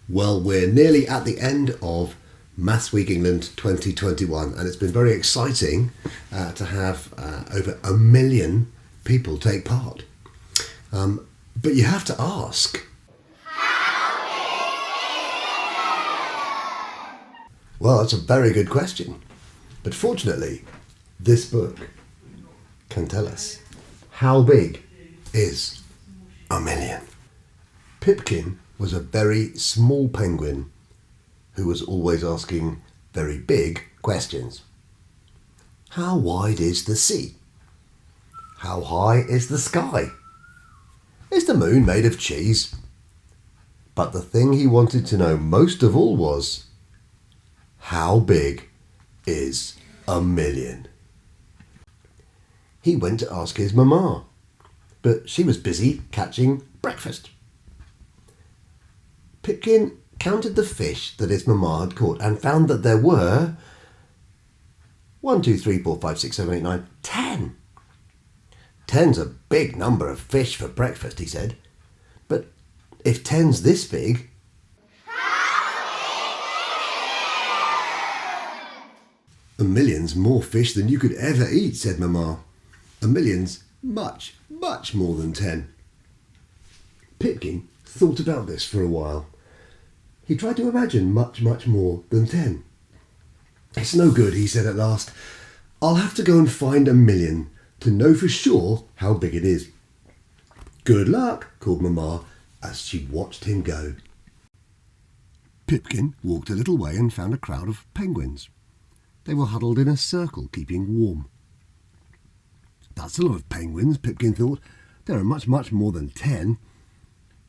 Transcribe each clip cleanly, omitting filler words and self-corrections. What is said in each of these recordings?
Well, we're nearly at the end of Maths Week England 2021, and it's been very exciting to have over 1 million people take part. But you have to ask, well, that's a very good question. But fortunately, this book can tell us how big is 1 million. Pipkin was a very small penguin who was always asking very big questions. How wide is the sea? How high is the sky? Is the moon made of cheese? But the thing he wanted to know most of all was, how big is 1 million? He went to ask his mama, but she was busy catching breakfast. Pipkin counted the fish that his mama had caught and found that there were 1, 2, 3, 4, 5, 6, 7, 8, 9, 10. 10's a big number of fish for breakfast, he said. But if 10's this big, a million's more fish than you could ever eat, said Mama. 1 million's much, much more than 10. Pipkin thought about this for a while. He tried to imagine much, much more than 10. It's no good, he said at last. I'll have to go and find 1 million to know for sure how big it is. Good luck, called Mama as she watched him go. Pipkin walked a little way and found a crowd of penguins. They were huddled in a circle, keeping warm. That's a lot of penguins, Pipkin thought. There are much, much more than 10.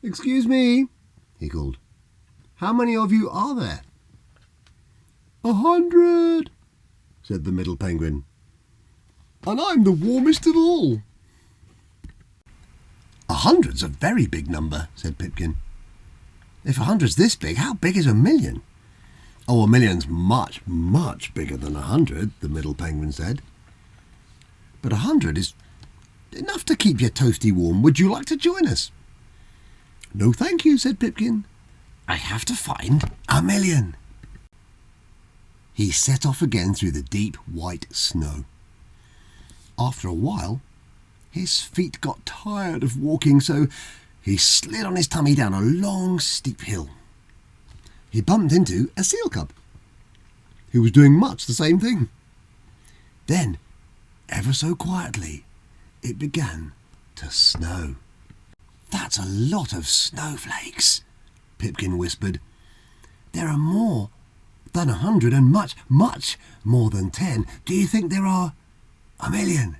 Excuse me, he called. How many of you are there? 100, said the middle penguin. And I'm the warmest of all. 100's a very big number, said Pipkin. If 100's this big, how big is 1 million? Oh, 1 million's much, much bigger than 100, the middle penguin said. But 100 is enough to keep your toasty warm. Would you like to join us? No, thank you, said Pipkin. I have to find 1 million. He set off again through the deep white snow. After a while, his feet got tired of walking, so he slid on his tummy down a long, steep hill. He bumped into a seal cub, who was doing much the same thing. Then, ever so quietly, it began to snow. That's a lot of snowflakes, Pipkin whispered. There are more than 100 and much, much more than 10. Do you think there are 1 million?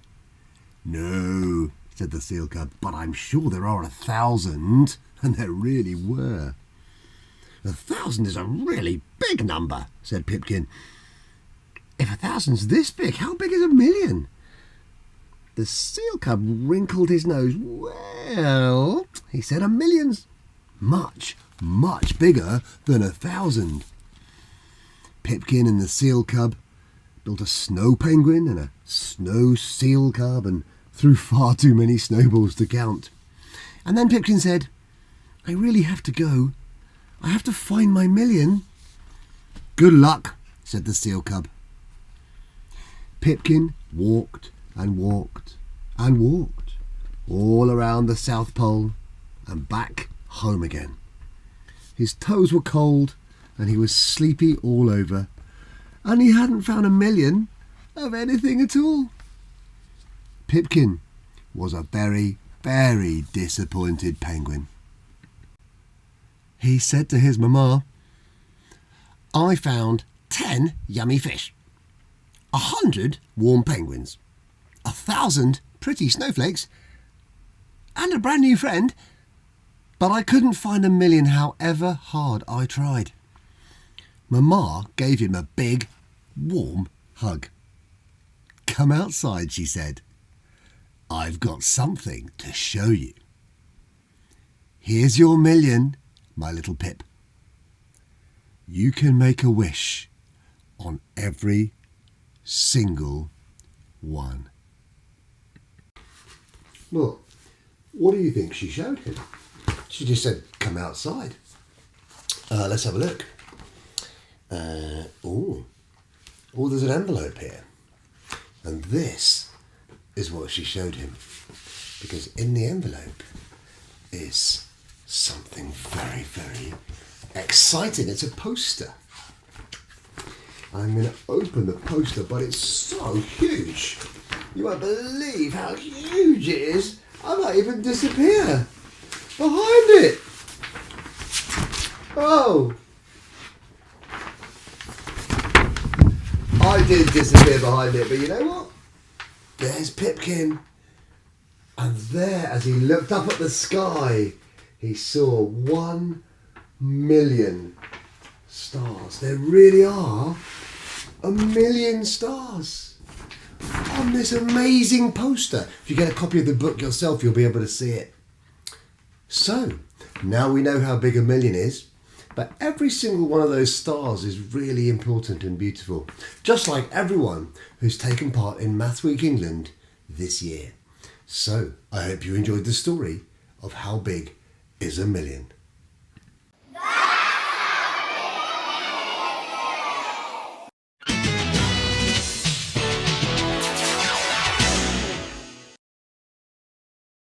No, said the seal cub, but I'm sure there are 1,000, and there really were. 1,000 is a really big number, said Pipkin. If 1,000's this big, how big is 1 million? The seal cub wrinkled his nose. Well, he said, 1 million's much, much bigger than 1,000. Pipkin and the seal cub built a snow penguin and a snow seal cub and threw far too many snowballs to count. And then Pipkin said, I really have to go. I have to find my 1 million. Good luck, said the seal cub. Pipkin walked and walked and walked all around the South Pole and back home again. His toes were cold and he was sleepy all over, and he hadn't found 1 million of anything at all. Pipkin was a very, very disappointed penguin. He said to his mama, I found 10 yummy fish, 100 warm penguins, 1,000 pretty snowflakes, and a brand new friend, but I couldn't find 1 million however hard I tried. Mama gave him a big, warm hug. Come outside, she said. I've got something to show you. Here's your 1 million, my little Pip. You can make a wish on every single one. Well, what do you think she showed him? She just said, come outside. Let's have a look. There's an envelope here. And this is what she showed him. Because in the envelope is something very, very exciting. It's a poster. I'm going to open the poster, but it's so huge. You won't believe how huge it is. I might even disappear behind it. Oh. I did disappear behind it, but you know what? There's Pipkin. And there, as he looked up at the sky, he saw 1 million stars. There really are 1 million stars on this amazing poster. If you get a copy of the book yourself, you'll be able to see it. So, now we know how big 1 million is, but every single one of those stars is really important and beautiful, just like everyone who's taken part in Math Week England this year. So, I hope you enjoyed the story of how big is 1 million.